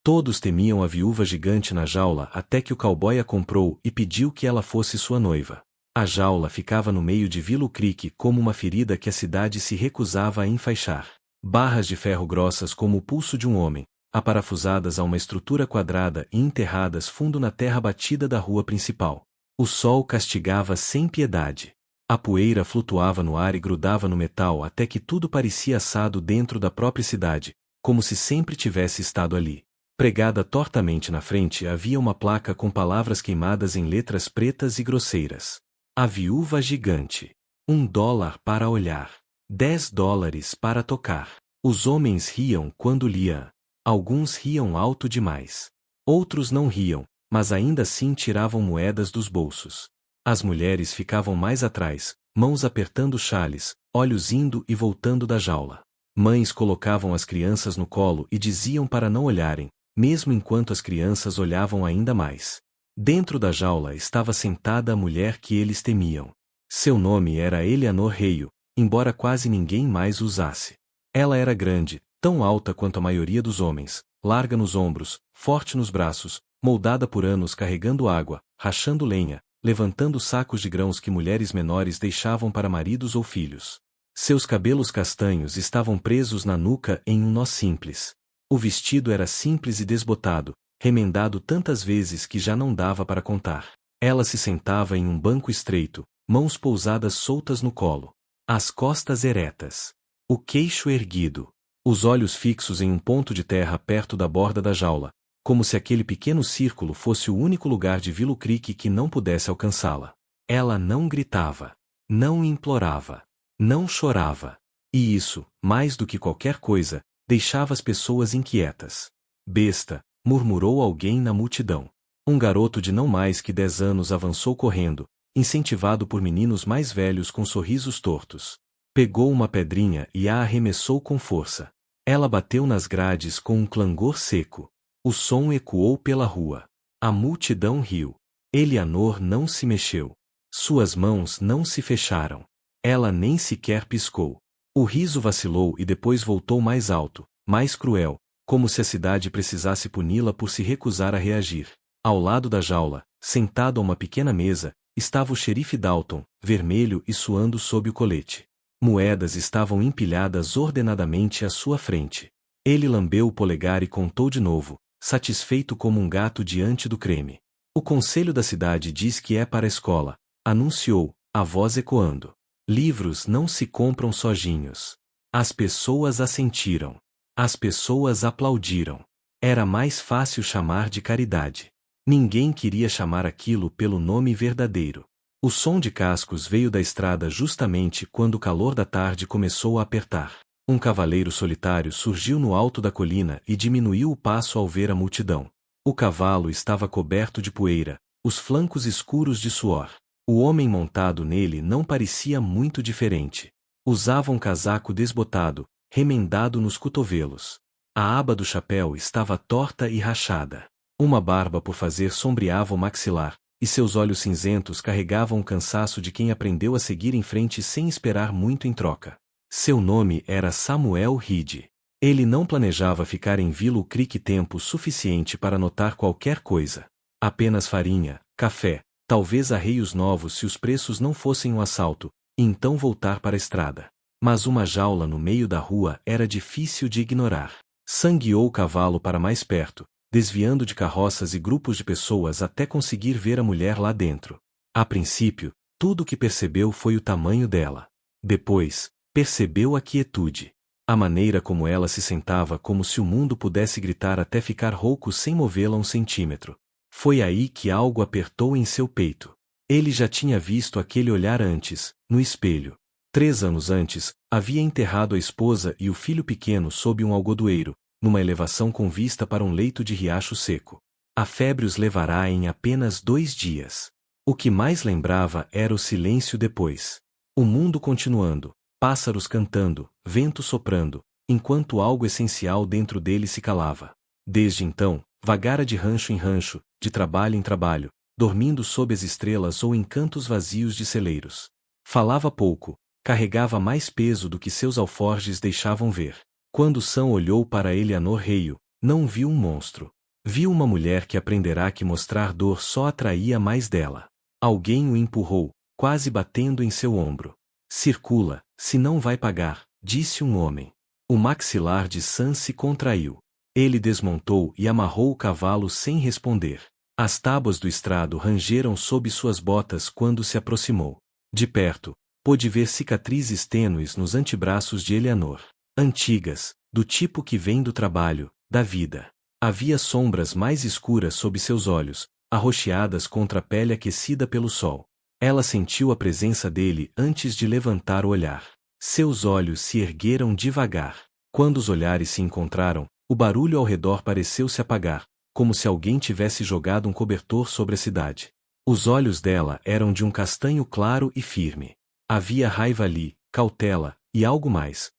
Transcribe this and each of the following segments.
Todos temiam a viúva gigante na jaula até que o cowboy a comprou e pediu que ela fosse sua noiva. A jaula ficava no meio de Willow Creek como uma ferida que a cidade se recusava a enfaixar. Barras de ferro grossas como o pulso de um homem, aparafusadas a uma estrutura quadrada e enterradas fundo na terra batida da rua principal. O sol castigava sem piedade. A poeira flutuava no ar e grudava no metal até que tudo parecia assado dentro da própria cidade, como se sempre tivesse estado ali. Pregada tortamente na frente havia uma placa com palavras queimadas em letras pretas e grosseiras. A viúva gigante. $1 para olhar. $10 para tocar. Os homens riam quando liam. Alguns riam alto demais. Outros não riam, mas ainda assim tiravam moedas dos bolsos. As mulheres ficavam mais atrás, mãos apertando chales, olhos indo e voltando da jaula. Mães colocavam as crianças no colo e diziam para não olharem, mesmo enquanto as crianças olhavam ainda mais. Dentro da jaula estava sentada a mulher que eles temiam. Seu nome era Eleanor Hale, embora quase ninguém mais usasse. Ela era grande, tão alta quanto a maioria dos homens, larga nos ombros, forte nos braços, moldada por anos carregando água, rachando lenha, levantando sacos de grãos que mulheres menores deixavam para maridos ou filhos. Seus cabelos castanhos estavam presos na nuca em um nó simples. O vestido era simples e desbotado, remendado tantas vezes que já não dava para contar. Ela se sentava em um banco estreito, mãos pousadas soltas no colo, as costas eretas, o queixo erguido, os olhos fixos em um ponto de terra perto da borda da jaula, como se aquele pequeno círculo fosse o único lugar de Willow Creek que não pudesse alcançá-la. Ela não gritava, não implorava, não chorava. E isso, mais do que qualquer coisa, deixava as pessoas inquietas. Besta, murmurou alguém na multidão. Um garoto de não mais que 10 anos avançou correndo, incentivado por meninos mais velhos com sorrisos tortos. Pegou uma pedrinha e a arremessou com força. Ela bateu nas grades com um clangor seco. O som ecoou pela rua. A multidão riu. Eleanor não se mexeu. Suas mãos não se fecharam. Ela nem sequer piscou. O riso vacilou e depois voltou mais alto, mais cruel, como se a cidade precisasse puni-la por se recusar a reagir. Ao lado da jaula, sentado a uma pequena mesa, estava o xerife Dalton, vermelho e suando sob o colete. Moedas estavam empilhadas ordenadamente à sua frente. Ele lambeu o polegar e contou de novo, satisfeito como um gato diante do creme. O conselho da cidade diz que é para a escola, anunciou, a voz ecoando. Livros não se compram sozinhos. As pessoas assentiram. As pessoas aplaudiram. Era mais fácil chamar de caridade. Ninguém queria chamar aquilo pelo nome verdadeiro. O som de cascos veio da estrada justamente quando o calor da tarde começou a apertar. Um cavaleiro solitário surgiu no alto da colina e diminuiu o passo ao ver a multidão. O cavalo estava coberto de poeira, os flancos escuros de suor. O homem montado nele não parecia muito diferente. Usava um casaco desbotado, remendado nos cotovelos. A aba do chapéu estava torta e rachada. Uma barba por fazer sombreava o maxilar, e seus olhos cinzentos carregavam o cansaço de quem aprendeu a seguir em frente sem esperar muito em troca. Seu nome era Samuel Reed. Ele não planejava ficar em Willow Creek tempo suficiente para notar qualquer coisa. Apenas farinha, café, talvez arreios novos se os preços não fossem um assalto, e então voltar para a estrada. Mas uma jaula no meio da rua era difícil de ignorar. Sangueou o cavalo para mais perto, desviando de carroças e grupos de pessoas até conseguir ver a mulher lá dentro. A princípio, tudo o que percebeu foi o tamanho dela. Depois, percebeu a quietude. A maneira como ela se sentava como se o mundo pudesse gritar até ficar rouco sem movê-la um centímetro. Foi aí que algo apertou em seu peito. Ele já tinha visto aquele olhar antes, no espelho. 3 anos antes, havia enterrado a esposa e o filho pequeno sob um algodoeiro, numa elevação com vista para um leito de riacho seco. A febre os levará em apenas 2 dias. O que mais lembrava era o silêncio depois. O mundo continuando, pássaros cantando, vento soprando, enquanto algo essencial dentro dele se calava. Desde então, vagara de rancho em rancho, de trabalho em trabalho, dormindo sob as estrelas ou em cantos vazios de celeiros. Falava pouco, carregava mais peso do que seus alforjes deixavam ver. Quando Sam olhou para Eleanor Hale, não viu um monstro. Viu uma mulher que aprenderá que mostrar dor só atraía mais dela. Alguém o empurrou, quase batendo em seu ombro. Circula, se não vai pagar, disse um homem. O maxilar de Sam se contraiu. Ele desmontou e amarrou o cavalo sem responder. As tábuas do estrado rangeram sob suas botas quando se aproximou. De perto, pôde ver cicatrizes tênues nos antebraços de Eleanor. Antigas, do tipo que vem do trabalho, da vida. Havia sombras mais escuras sob seus olhos, arroxeadas contra a pele aquecida pelo sol. Ela sentiu a presença dele antes de levantar o olhar. Seus olhos se ergueram devagar. Quando os olhares se encontraram, o barulho ao redor pareceu se apagar, como se alguém tivesse jogado um cobertor sobre a cidade. Os olhos dela eram de um castanho claro e firme. Havia raiva ali, cautela, e algo mais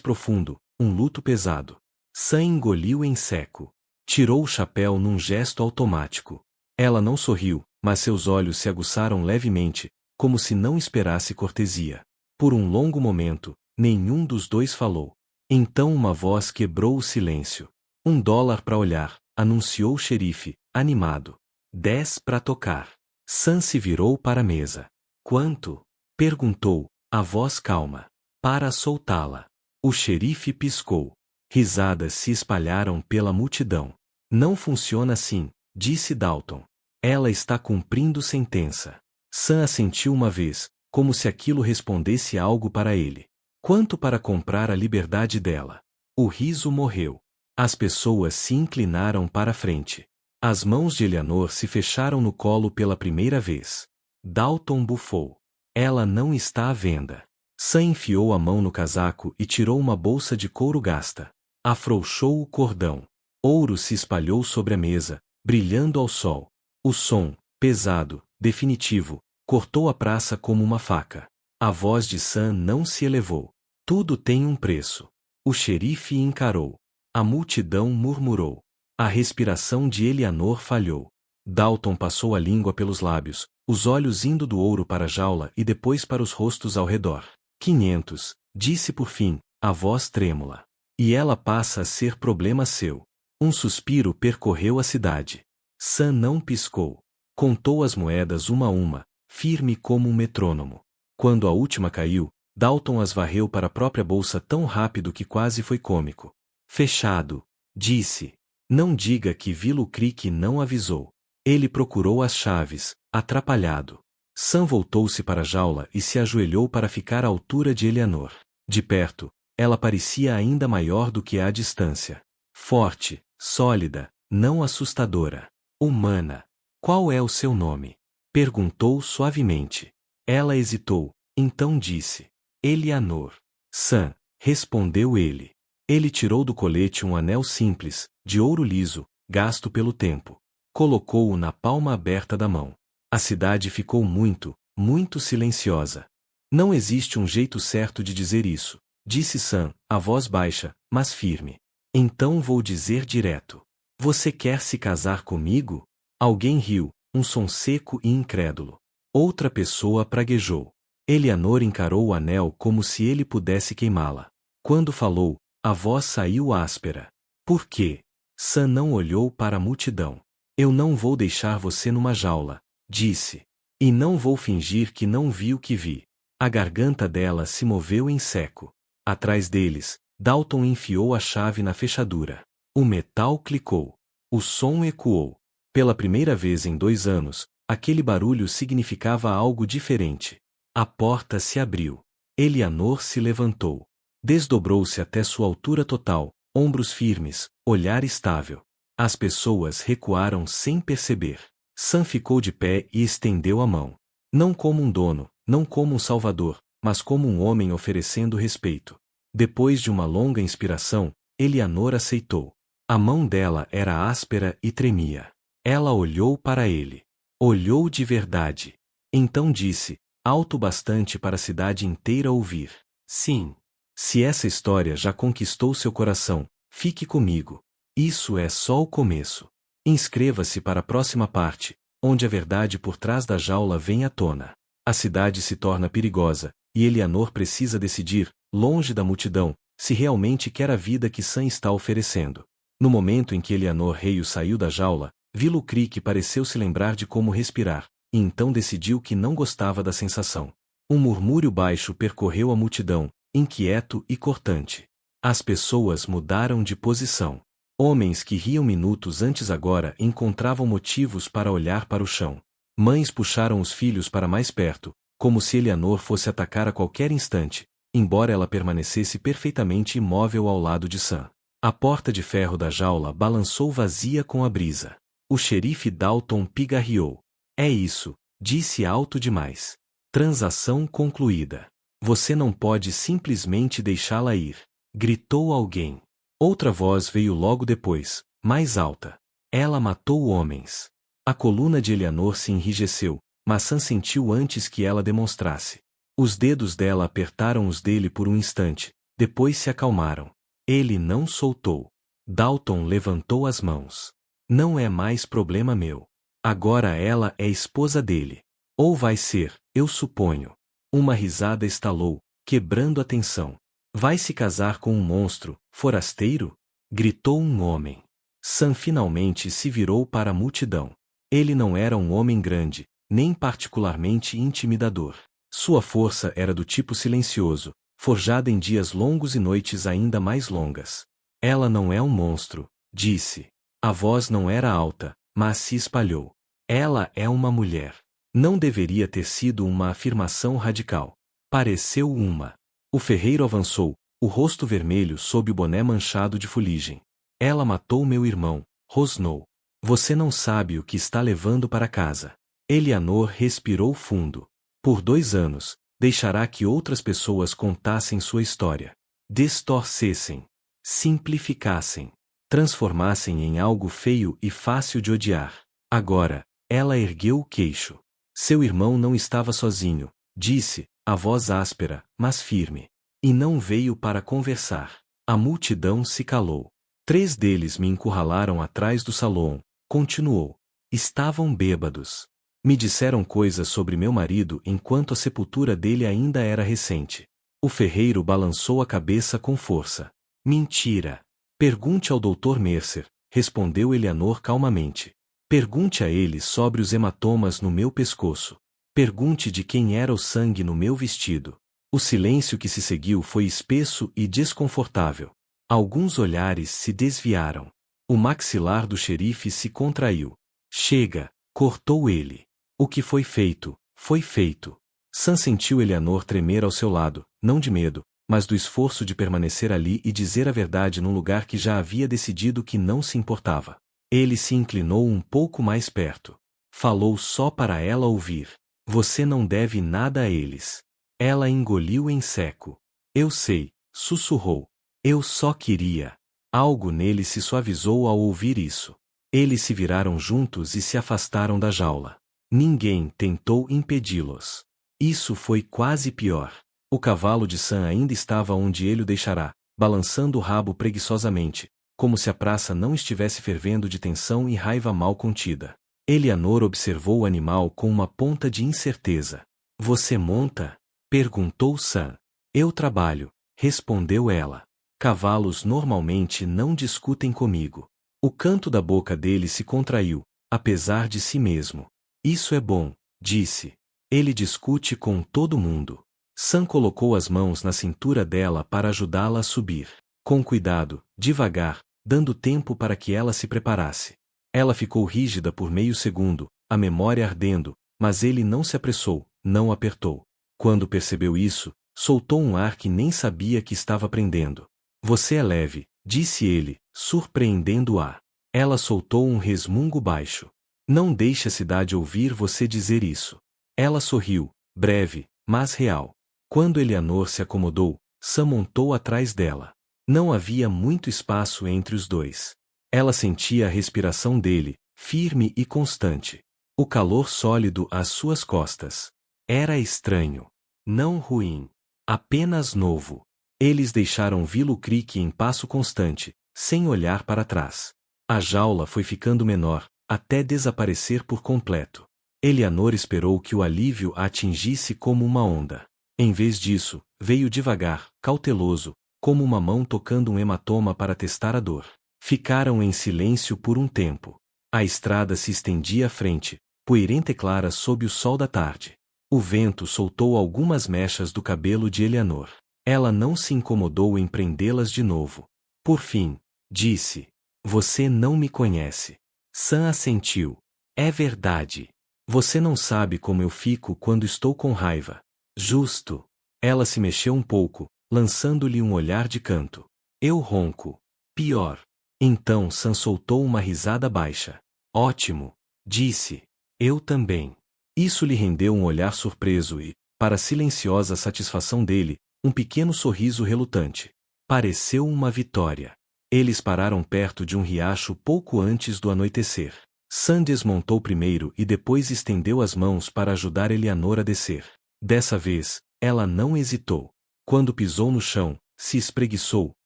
profundo, um luto pesado. Sam engoliu em seco. Tirou o chapéu num gesto automático. Ela não sorriu, mas seus olhos se aguçaram levemente, como se não esperasse cortesia. Por um longo momento, nenhum dos dois falou. Então uma voz quebrou o silêncio. $1 para olhar, anunciou o xerife, animado. 10 para tocar. Sam se virou para a mesa. Quanto? Perguntou, a voz calma. Para soltá-la. O xerife piscou. Risadas se espalharam pela multidão. Não funciona assim, disse Dalton. Ela está cumprindo sentença. Sam assentiu uma vez, como se aquilo respondesse algo para ele. Quanto para comprar a liberdade dela? O riso morreu. As pessoas se inclinaram para a frente. As mãos de Eleanor se fecharam no colo pela primeira vez. Dalton bufou. Ela não está à venda. Sam enfiou a mão no casaco e tirou uma bolsa de couro gasta. Afrouxou o cordão. Ouro se espalhou sobre a mesa, brilhando ao sol. O som, pesado, definitivo, cortou a praça como uma faca. A voz de Sam não se elevou. Tudo tem um preço. O xerife encarou. A multidão murmurou. A respiração de Eleanor falhou. Dalton passou a língua pelos lábios, os olhos indo do ouro para a jaula e depois para os rostos ao redor. 500, disse por fim, a voz trêmula. E ela passa a ser problema seu. Um suspiro percorreu a cidade. Sam não piscou. Contou as moedas uma a uma, firme como um metrônomo. Quando a última caiu, Dalton as varreu para a própria bolsa tão rápido que quase foi cômico. Fechado, disse. Não diga que Willow Creek não avisou. Ele procurou as chaves, atrapalhado. Sam voltou-se para a jaula e se ajoelhou para ficar à altura de Eleanor. De perto, ela parecia ainda maior do que à distância. Forte, sólida, não assustadora. Humana. Qual é o seu nome? Perguntou suavemente. Ela hesitou, então disse. Eleanor. Sam, respondeu ele. Ele tirou do colete um anel simples, de ouro liso, gasto pelo tempo. Colocou-o na palma aberta da mão. A cidade ficou muito, muito silenciosa. Não existe um jeito certo de dizer isso, disse Sam, a voz baixa, mas firme. Então vou dizer direto. Você quer se casar comigo? Alguém riu, um som seco e incrédulo. Outra pessoa praguejou. Eleanor encarou o anel como se ele pudesse queimá-la. Quando falou, a voz saiu áspera. Por quê? Sam não olhou para a multidão. Eu não vou deixar você numa jaula, disse. E não vou fingir que não vi o que vi. A garganta dela se moveu em seco. Atrás deles, Dalton enfiou a chave na fechadura. O metal clicou. O som ecoou. Pela primeira vez em 2 anos, aquele barulho significava algo diferente. A porta se abriu. Eleanor se levantou. Desdobrou-se até sua altura total, ombros firmes, olhar estável. As pessoas recuaram sem perceber. Sam ficou de pé e estendeu a mão. Não como um dono, não como um salvador, mas como um homem oferecendo respeito. Depois de uma longa inspiração, Eleanor aceitou. A mão dela era áspera e tremia. Ela olhou para ele. Olhou de verdade. Então disse, alto bastante para a cidade inteira ouvir. Sim. Se essa história já conquistou seu coração, fique comigo. Isso é só o começo. Inscreva-se para a próxima parte, onde a verdade por trás da jaula vem à tona. A cidade se torna perigosa, e Eleanor precisa decidir, longe da multidão, se realmente quer a vida que Sam está oferecendo. No momento em que Eleanor Reio saiu da jaula, Willow Creek pareceu se lembrar de como respirar, e então decidiu que não gostava da sensação. Um murmúrio baixo percorreu a multidão, inquieto e cortante. As pessoas mudaram de posição. Homens que riam minutos antes agora encontravam motivos para olhar para o chão. Mães puxaram os filhos para mais perto, como se Eleanor fosse atacar a qualquer instante, embora ela permanecesse perfeitamente imóvel ao lado de Sam. A porta de ferro da jaula balançou vazia com a brisa. O xerife Dalton pigarreou. É isso, disse alto demais. Transação concluída. Você não pode simplesmente deixá-la ir, gritou alguém. Outra voz veio logo depois, mais alta. Ela matou homens. A coluna de Eleanor se enrijeceu, mas Sam sentiu antes que ela demonstrasse. Os dedos dela apertaram os dele por um instante, depois se acalmaram. Ele não soltou. Dalton levantou as mãos. Não é mais problema meu. Agora ela é esposa dele. Ou vai ser, eu suponho. Uma risada estalou, quebrando a tensão. Vai se casar com um monstro, forasteiro? Gritou um homem. Sam finalmente se virou para a multidão. Ele não era um homem grande, nem particularmente intimidador. Sua força era do tipo silencioso, forjada em dias longos e noites ainda mais longas. Ela não é um monstro, disse. A voz não era alta, mas se espalhou. Ela é uma mulher. Não deveria ter sido uma afirmação radical. Pareceu uma. O ferreiro avançou, o rosto vermelho sob o boné manchado de fuligem. Ela matou meu irmão, rosnou. Você não sabe o que está levando para casa. Eleanor respirou fundo. Por 2 anos, deixará que outras pessoas contassem sua história. Distorcessem. Simplificassem. Transformassem em algo feio e fácil de odiar. Agora, ela ergueu o queixo. Seu irmão não estava sozinho, disse, a voz áspera, mas firme. E não veio para conversar. A multidão se calou. 3 deles me encurralaram atrás do salão, continuou. Estavam bêbados. Me disseram coisas sobre meu marido enquanto a sepultura dele ainda era recente. O ferreiro balançou a cabeça com força. Mentira. Pergunte ao Dr. Mercer, respondeu Eleanor calmamente. Pergunte a ele sobre os hematomas no meu pescoço. Pergunte de quem era o sangue no meu vestido. O silêncio que se seguiu foi espesso e desconfortável. Alguns olhares se desviaram. O maxilar do xerife se contraiu. Chega, cortou ele. O que foi feito, foi feito. Sam sentiu Eleanor tremer ao seu lado, não de medo, mas do esforço de permanecer ali e dizer a verdade num lugar que já havia decidido que não se importava. Ele se inclinou um pouco mais perto. Falou só para ela ouvir. Você não deve nada a eles. Ela engoliu em seco. Eu sei, sussurrou. Eu só queria. Algo nele se suavizou ao ouvir isso. Eles se viraram juntos e se afastaram da jaula. Ninguém tentou impedi-los. Isso foi quase pior. O cavalo de Sam ainda estava onde ele o deixará, balançando o rabo preguiçosamente, como se a praça não estivesse fervendo de tensão e raiva mal contida. Eleanor observou o animal com uma ponta de incerteza. Você monta? Perguntou Sam. Eu trabalho, respondeu ela. Cavalos normalmente não discutem comigo. O canto da boca dele se contraiu, apesar de si mesmo. Isso é bom, disse. Ele discute com todo mundo. Sam colocou as mãos na cintura dela para ajudá-la a subir. Com cuidado, devagar, dando tempo para que ela se preparasse. Ela ficou rígida por meio segundo, a memória ardendo, mas ele não se apressou, não apertou. Quando percebeu isso, soltou um ar que nem sabia que estava prendendo. Você é leve, disse ele, surpreendendo-a. Ela soltou um resmungo baixo. Não deixe a cidade ouvir você dizer isso. Ela sorriu, breve, mas real. Quando Eleanor se acomodou, Sam montou atrás dela. Não havia muito espaço entre os dois. Ela sentia a respiração dele, firme e constante. O calor sólido às suas costas. Era estranho. Não ruim. Apenas novo. Eles deixaram Willow Creek em passo constante, sem olhar para trás. A jaula foi ficando menor, até desaparecer por completo. Eleanor esperou que o alívio a atingisse como uma onda. Em vez disso, veio devagar, cauteloso, como uma mão tocando um hematoma para testar a dor. Ficaram em silêncio por um tempo. A estrada se estendia à frente, poeirenta e clara sob o sol da tarde. O vento soltou algumas mechas do cabelo de Eleanor. Ela não se incomodou em prendê-las de novo. Por fim, disse: Você não me conhece. Sam assentiu. É verdade. Você não sabe como eu fico quando estou com raiva. Justo. Ela se mexeu um pouco, lançando-lhe um olhar de canto. Eu ronco. Pior. Então Sam soltou uma risada baixa. Ótimo. Disse. Eu também. Isso lhe rendeu um olhar surpreso e, para a silenciosa satisfação dele, um pequeno sorriso relutante. Pareceu uma vitória. Eles pararam perto de um riacho pouco antes do anoitecer. Sam desmontou primeiro e depois estendeu as mãos para ajudar Eleanor a descer. Dessa vez, ela não hesitou. Quando pisou no chão, se espreguiçou,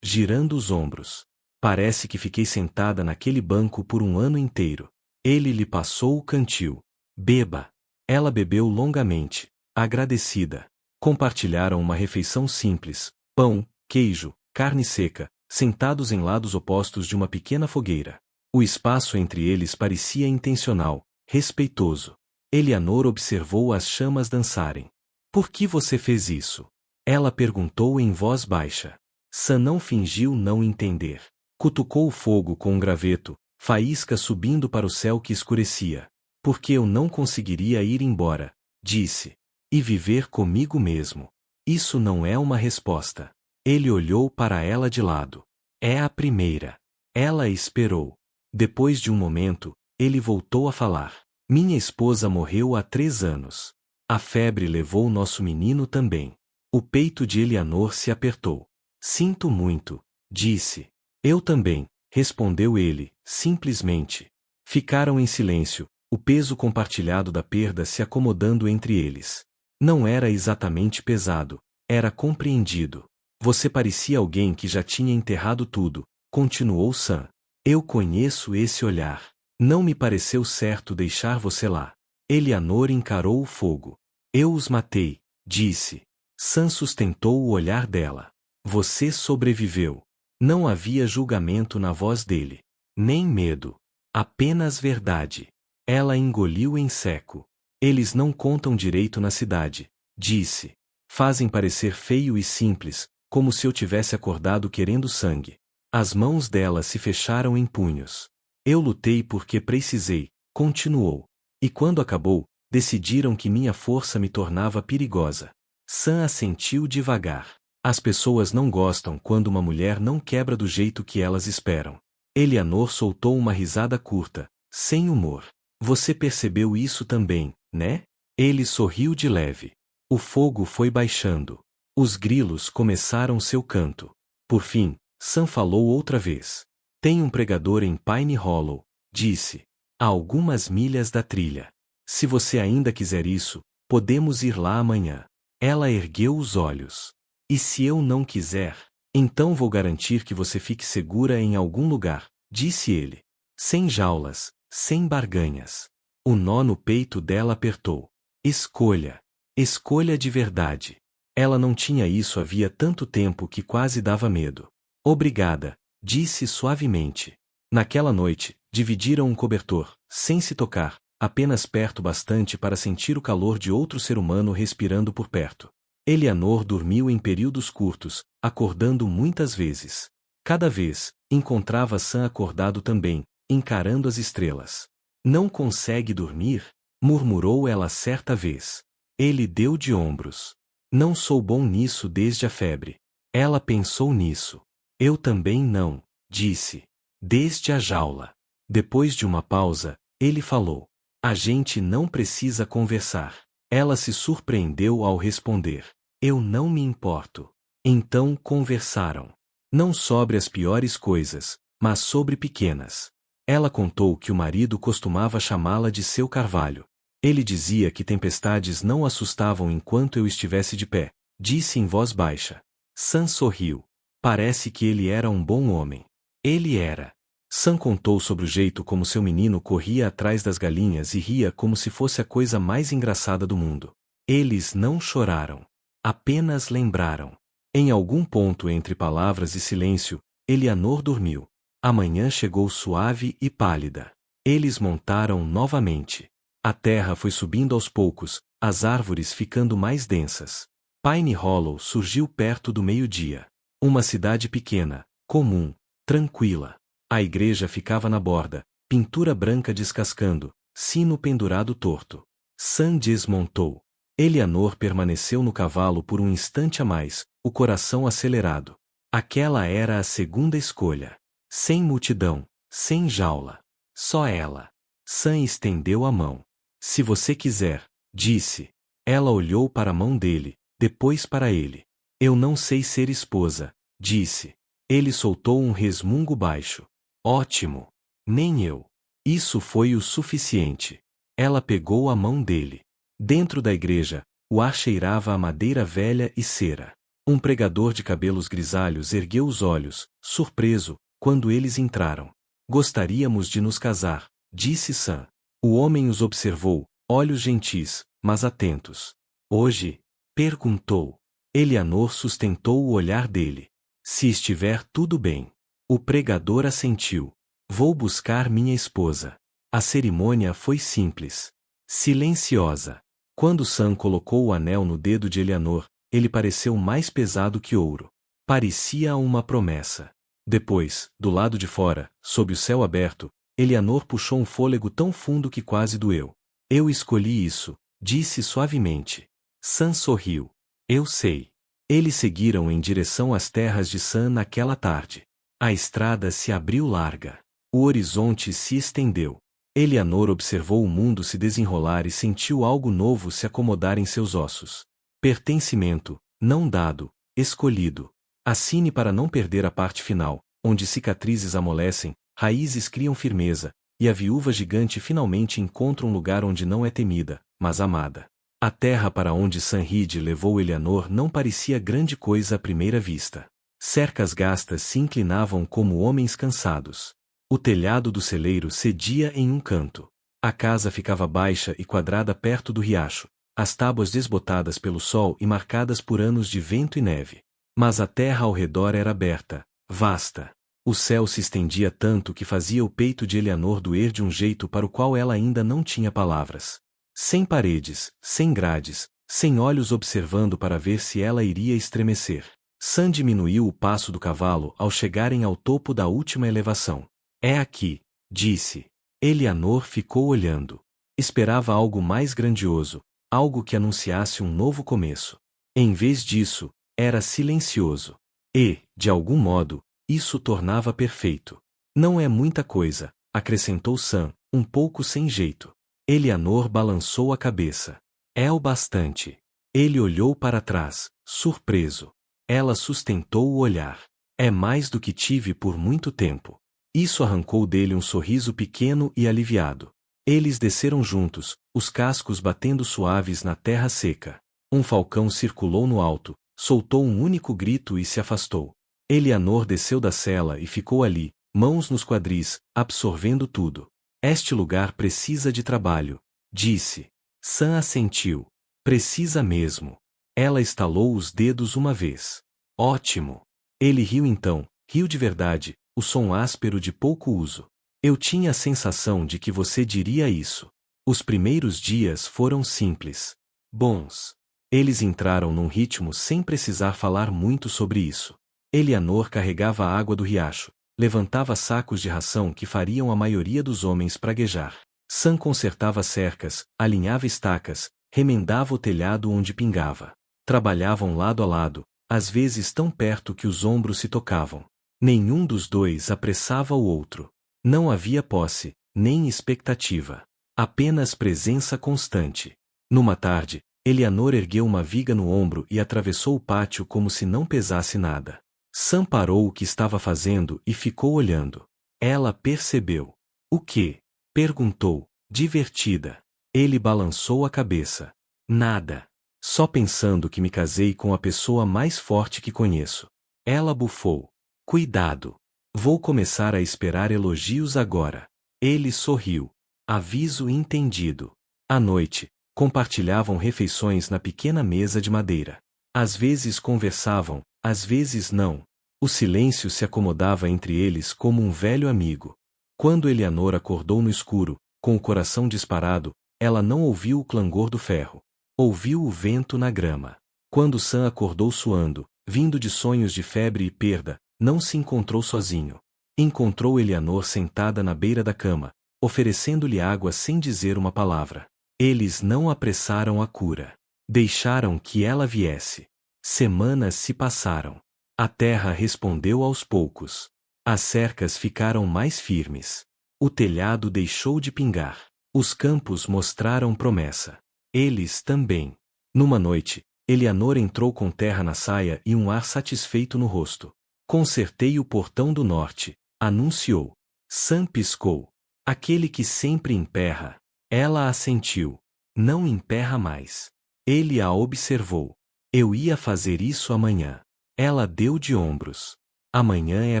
girando os ombros. Parece que fiquei sentada naquele banco por um ano inteiro. Ele lhe passou o cantil. Beba. Ela bebeu longamente, agradecida. Compartilharam uma refeição simples: pão, queijo, carne seca, sentados em lados opostos de uma pequena fogueira. O espaço entre eles parecia intencional, respeitoso. Eleanor observou as chamas dançarem. Por que você fez isso? Ela perguntou em voz baixa. Sam não fingiu não entender. Cutucou o fogo com um graveto, faísca subindo para o céu que escurecia. Porque eu não conseguiria ir embora, disse. E viver comigo mesmo. Isso não é uma resposta. Ele olhou para ela de lado. É a primeira. Ela esperou. Depois de um momento, ele voltou a falar. Minha esposa morreu há 3 anos. A febre levou nosso menino também. O peito de Eleanor se apertou. Sinto muito, disse. Eu também, respondeu ele, simplesmente. Ficaram em silêncio, o peso compartilhado da perda se acomodando entre eles. Não era exatamente pesado, era compreendido. Você parecia alguém que já tinha enterrado tudo, continuou Sam. Eu conheço esse olhar. Não me pareceu certo deixar você lá. Eleanor encarou o fogo. Eu os matei, disse. Sam sustentou o olhar dela. Você sobreviveu. Não havia julgamento na voz dele. Nem medo. Apenas verdade. Ela engoliu em seco. Eles não contam direito na cidade, disse. Fazem parecer feio e simples, como se eu tivesse acordado querendo sangue. As mãos dela se fecharam em punhos. Eu lutei porque precisei, continuou. E quando acabou, decidiram que minha força me tornava perigosa. Sam assentiu devagar. As pessoas não gostam quando uma mulher não quebra do jeito que elas esperam. Eleanor soltou uma risada curta, sem humor. Você percebeu isso também, né? Ele sorriu de leve. O fogo foi baixando. Os grilos começaram seu canto. Por fim, Sam falou outra vez. Tem um pregador em Pine Hollow, disse. A algumas milhas da trilha. Se você ainda quiser isso, podemos ir lá amanhã. Ela ergueu os olhos. E se eu não quiser? Então vou garantir que você fique segura em algum lugar, disse ele. Sem jaulas, sem barganhas. O nó no peito dela apertou. Escolha. Escolha de verdade. Ela não tinha isso havia tanto tempo que quase dava medo. Obrigada, disse suavemente. Naquela noite, dividiram um cobertor, sem se tocar, apenas perto bastante para sentir o calor de outro ser humano respirando por perto. Eleanor dormiu em períodos curtos, acordando muitas vezes. Cada vez, encontrava Sam acordado também, encarando as estrelas. Não consegue dormir? Murmurou ela certa vez. Ele deu de ombros. Não sou bom nisso desde a febre. Ela pensou nisso. Eu também não, disse. Desde a jaula. Depois de uma pausa, ele falou. A gente não precisa conversar. Ela se surpreendeu ao responder. Eu não me importo. Então conversaram. Não sobre as piores coisas, mas sobre pequenas. Ela contou que o marido costumava chamá-la de seu carvalho. Ele dizia que tempestades não assustavam enquanto eu estivesse de pé, disse em voz baixa. Sam sorriu. Parece que ele era um bom homem. Ele era. Sam contou sobre o jeito como seu menino corria atrás das galinhas e ria como se fosse a coisa mais engraçada do mundo. Eles não choraram. Apenas lembraram. Em algum ponto entre palavras e silêncio, Eleanor dormiu. A manhã chegou suave e pálida. Eles montaram novamente. A terra foi subindo aos poucos, as árvores ficando mais densas. Pine Hollow surgiu perto do meio-dia. Uma cidade pequena, comum, tranquila. A igreja ficava na borda, pintura branca descascando, sino pendurado torto. Sam desmontou. Eleanor permaneceu no cavalo por um instante a mais, o coração acelerado. Aquela era a segunda escolha. Sem multidão, sem jaula. Só ela. Sam estendeu a mão. Se você quiser, disse. Ela olhou para a mão dele, depois para ele. Eu não sei ser esposa, disse. Ele soltou um resmungo baixo. Ótimo. Nem eu. Isso foi o suficiente. Ela pegou a mão dele. Dentro da igreja, o ar cheirava a madeira velha e cera. Um pregador de cabelos grisalhos ergueu os olhos, surpreso, quando eles entraram. Gostaríamos de nos casar, disse Sam. O homem os observou, olhos gentis, mas atentos. Hoje? Perguntou. Eleanor sustentou o olhar dele. Se estiver tudo bem. O pregador assentiu. Vou buscar minha esposa. A cerimônia foi simples. Silenciosa. Quando Sam colocou o anel no dedo de Eleanor, ele pareceu mais pesado que ouro. Parecia uma promessa. Depois, do lado de fora, sob o céu aberto, Eleanor puxou um fôlego tão fundo que quase doeu. Eu escolhi isso, disse suavemente. Sam sorriu. Eu sei. Eles seguiram em direção às terras de Sam naquela tarde. A estrada se abriu larga. O horizonte se estendeu. Eleanor observou o mundo se desenrolar e sentiu algo novo se acomodar em seus ossos. Pertencimento, não dado, escolhido. Assine para não perder a parte final, onde cicatrizes amolecem, raízes criam firmeza, e a viúva gigante finalmente encontra um lugar onde não é temida, mas amada. A terra para onde Sanhide levou Eleanor não parecia grande coisa à primeira vista. Cercas gastas se inclinavam como homens cansados. O telhado do celeiro cedia em um canto. A casa ficava baixa e quadrada perto do riacho, as tábuas desbotadas pelo sol e marcadas por anos de vento e neve. Mas a terra ao redor era aberta, vasta. O céu se estendia tanto que fazia o peito de Eleanor doer de um jeito para o qual ela ainda não tinha palavras. Sem paredes, sem grades, sem olhos observando para ver se ela iria estremecer. Sam diminuiu o passo do cavalo ao chegarem ao topo da última elevação. É aqui, disse. Eleanor ficou olhando. Esperava algo mais grandioso, algo que anunciasse um novo começo. Em vez disso, era silencioso. E, de algum modo, isso tornava perfeito. Não é muita coisa, acrescentou Sam, um pouco sem jeito. Eleanor balançou a cabeça. É o bastante. Ele olhou para trás, surpreso. Ela sustentou o olhar. É mais do que tive por muito tempo. Isso arrancou dele um sorriso pequeno e aliviado. Eles desceram juntos, os cascos batendo suaves na terra seca. Um falcão circulou no alto, soltou um único grito e se afastou. Eleanor desceu da sela e ficou ali, mãos nos quadris, absorvendo tudo. Este lugar precisa de trabalho, disse. Sam assentiu. Precisa mesmo. Ela estalou os dedos uma vez. Ótimo. Ele riu então, riu de verdade, o som áspero de pouco uso. Eu tinha a sensação de que você diria isso. Os primeiros dias foram simples. Bons. Eles entraram num ritmo sem precisar falar muito sobre isso. Eleanor carregava a água do riacho, levantava sacos de ração que fariam a maioria dos homens praguejar. Sam consertava cercas, alinhava estacas, remendava o telhado onde pingava. Trabalhavam lado a lado, às vezes tão perto que os ombros se tocavam. Nenhum dos dois apressava o outro. Não havia posse, nem expectativa. Apenas presença constante. Numa tarde, Eleanor ergueu uma viga no ombro e atravessou o pátio como se não pesasse nada. Sam parou o que estava fazendo e ficou olhando. Ela percebeu. O quê? Perguntou, divertida. Ele balançou a cabeça. Nada. Só pensando que me casei com a pessoa mais forte que conheço. Ela bufou. Cuidado. Vou começar a esperar elogios agora. Ele sorriu. Aviso entendido. À noite, compartilhavam refeições na pequena mesa de madeira. Às vezes conversavam, às vezes não. O silêncio se acomodava entre eles como um velho amigo. Quando Eleanor acordou no escuro, com o coração disparado, ela não ouviu o clangor do ferro. Ouviu o vento na grama. Quando Sam acordou suando, vindo de sonhos de febre e perda, não se encontrou sozinho. Encontrou Eleanor sentada na beira da cama, oferecendo-lhe água sem dizer uma palavra. Eles não apressaram a cura. Deixaram que ela viesse. Semanas se passaram. A terra respondeu aos poucos. As cercas ficaram mais firmes. O telhado deixou de pingar. Os campos mostraram promessa. Eles também. Numa noite, Eleanor entrou com terra na saia e um ar satisfeito no rosto. Consertei o portão do norte, anunciou. Sam piscou. Aquele que sempre emperra. Ela assentiu. Não emperra mais. Ele a observou. Eu ia fazer isso amanhã. Ela deu de ombros. Amanhã é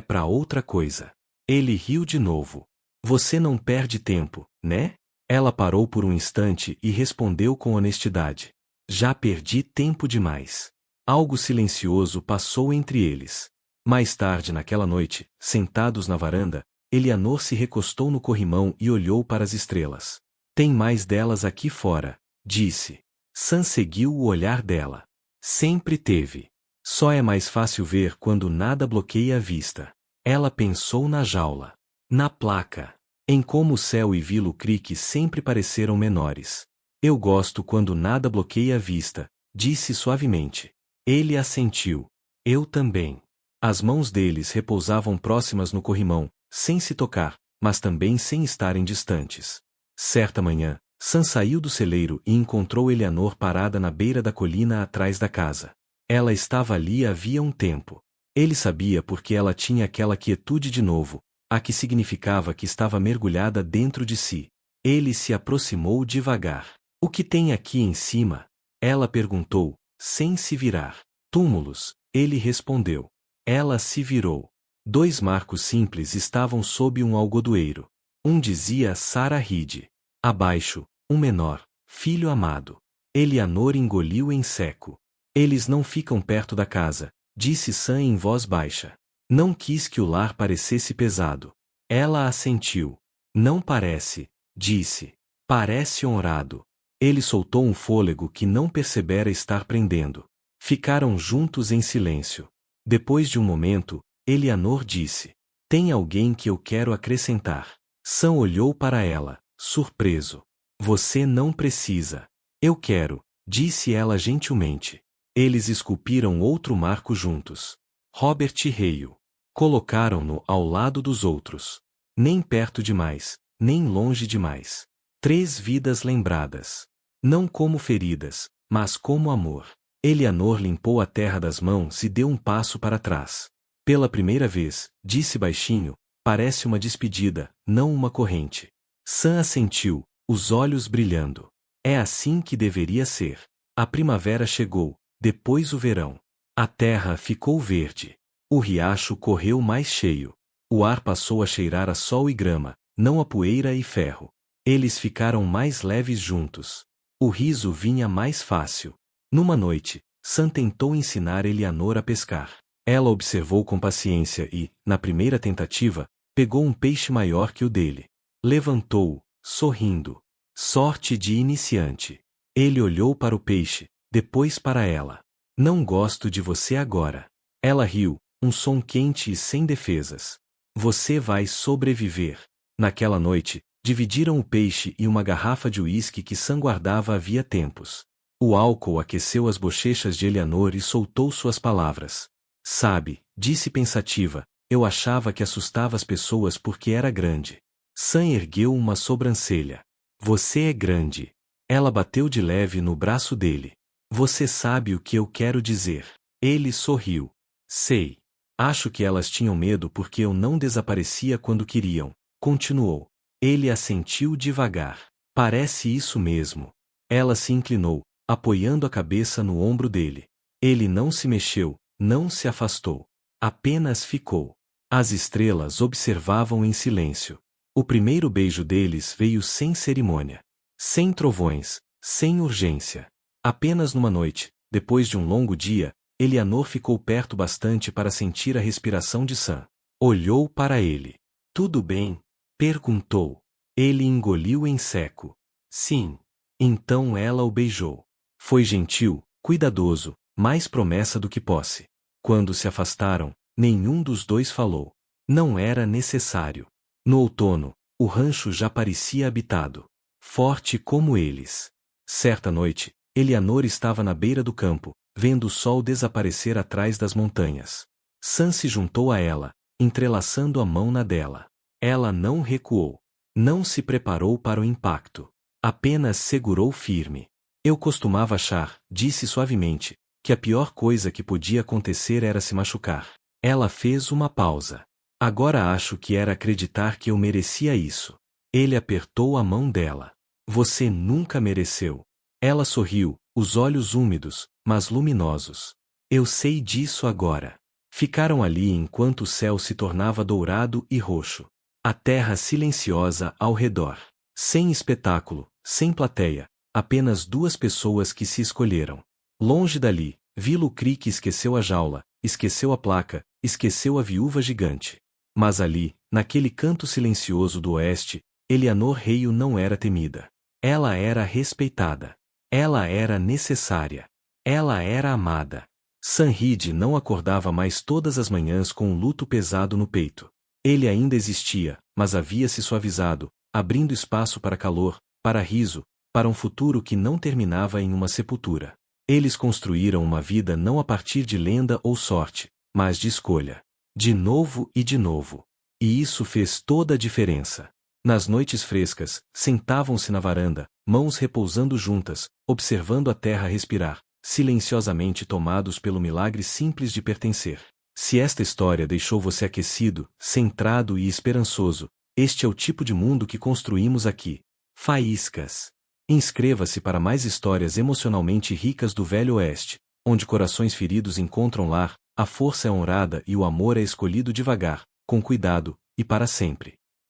pra outra coisa. Ele riu de novo. Você não perde tempo, né? Ela parou por um instante e respondeu com honestidade. Já perdi tempo demais. Algo silencioso passou entre eles. Mais tarde naquela noite, sentados na varanda, Eleanor se recostou no corrimão e olhou para as estrelas. Tem mais delas aqui fora, disse. Sam seguiu o olhar dela. Sempre teve. Só é mais fácil ver quando nada bloqueia a vista. Ela pensou na jaula. Na placa. Em como o céu e Willow Creek sempre pareceram menores. Eu gosto quando nada bloqueia a vista, disse suavemente. Ele assentiu. Eu também. As mãos deles repousavam próximas no corrimão, sem se tocar, mas também sem estarem distantes. Certa manhã, Sam saiu do celeiro e encontrou Eleanor parada na beira da colina atrás da casa. Ela estava ali havia um tempo. Ele sabia porque ela tinha aquela quietude de novo, a que significava que estava mergulhada dentro de si. Ele se aproximou devagar. O que tem aqui em cima? Ela perguntou, sem se virar. Túmulos, ele respondeu. Ela se virou. 2 marcos simples estavam sob um algodoeiro. Um dizia Sarah Reed. Abaixo, um menor, filho amado. Eleanor engoliu em seco. Eles não ficam perto da casa, disse Sam em voz baixa. Não quis que o lar parecesse pesado. Ela assentiu. Não parece, disse. Parece honrado. Ele soltou um fôlego que não percebera estar prendendo. Ficaram juntos em silêncio. Depois de um momento, Eleanor disse. Tem alguém que eu quero acrescentar. Sam olhou para ela, surpreso. Você não precisa. Eu quero, disse ela gentilmente. Eles esculpiram outro marco juntos. Robert Hale. Colocaram-no ao lado dos outros. Nem perto demais, nem longe demais. 3 vidas lembradas. Não como feridas, mas como amor. Eleanor limpou a terra das mãos e deu um passo para trás. Pela primeira vez, disse baixinho, parece uma despedida, não uma corrente. Sam assentiu, os olhos brilhando. É assim que deveria ser. A primavera chegou, depois o verão. A terra ficou verde. O riacho correu mais cheio. O ar passou a cheirar a sol e grama, não a poeira e ferro. Eles ficaram mais leves juntos. O riso vinha mais fácil. Numa noite, Sam tentou ensinar Eleanor a pescar. Ela observou com paciência e, na primeira tentativa, pegou um peixe maior que o dele. Levantou-o, sorrindo. Sorte de iniciante. Ele olhou para o peixe, depois para ela. Não gosto de você agora. Ela riu, um som quente e sem defesas. Você vai sobreviver. Naquela noite, dividiram o peixe e uma garrafa de uísque que Sam guardava havia tempos. O álcool aqueceu as bochechas de Eleanor e soltou suas palavras. Sabe, disse pensativa, eu achava que assustava as pessoas porque era grande. Sam ergueu uma sobrancelha. Você é grande. Ela bateu de leve no braço dele. Você sabe o que eu quero dizer. Ele sorriu. Sei. Acho que elas tinham medo porque eu não desaparecia quando queriam. Continuou. Ele assentiu devagar. Parece isso mesmo. Ela se inclinou, apoiando a cabeça no ombro dele. Ele não se mexeu, não se afastou. Apenas ficou. As estrelas observavam em silêncio. O primeiro beijo deles veio sem cerimônia. Sem trovões, sem urgência. Apenas numa noite, depois de um longo dia, Eleanor ficou perto bastante para sentir a respiração de Sam. Olhou para ele. Tudo bem? Perguntou. Ele engoliu em seco. Sim. Então ela o beijou. Foi gentil, cuidadoso, mais promessa do que posse. Quando se afastaram, nenhum dos dois falou. Não era necessário. No outono, o rancho já parecia habitado. Forte como eles. Certa noite, Eleanor estava na beira do campo, vendo o sol desaparecer atrás das montanhas. Sam se juntou a ela, entrelaçando a mão na dela. Ela não recuou. Não se preparou para o impacto. Apenas segurou firme. Eu costumava achar, disse suavemente, que a pior coisa que podia acontecer era se machucar. Ela fez uma pausa. Agora acho que era acreditar que eu merecia isso. Ele apertou a mão dela. Você nunca mereceu. Ela sorriu, os olhos úmidos, mas luminosos. Eu sei disso agora. Ficaram ali enquanto o céu se tornava dourado e roxo. A terra silenciosa ao redor. Sem espetáculo, sem plateia, apenas duas pessoas que se escolheram. Longe dali, Willow Creek esqueceu a jaula, esqueceu a placa, esqueceu a viúva gigante. Mas ali, naquele canto silencioso do oeste, Eleanor Hale não era temida. Ela era respeitada. Ela era necessária. Ela era amada. Sam Reed não acordava mais todas as manhãs com um luto pesado no peito. Ele ainda existia, mas havia se suavizado, abrindo espaço para calor, para riso, para um futuro que não terminava em uma sepultura. Eles construíram uma vida não a partir de lenda ou sorte, mas de escolha. De novo e de novo. E isso fez toda a diferença. Nas noites frescas, sentavam-se na varanda, mãos repousando juntas, observando a terra respirar, silenciosamente tomados pelo milagre simples de pertencer. Se esta história deixou você aquecido, centrado e esperançoso, este é o tipo de mundo que construímos aqui. Faíscas. Inscreva-se para mais histórias emocionalmente ricas do Velho Oeste, onde corações feridos encontram lar, a força é honrada e o amor é escolhido devagar, com cuidado, e para sempre.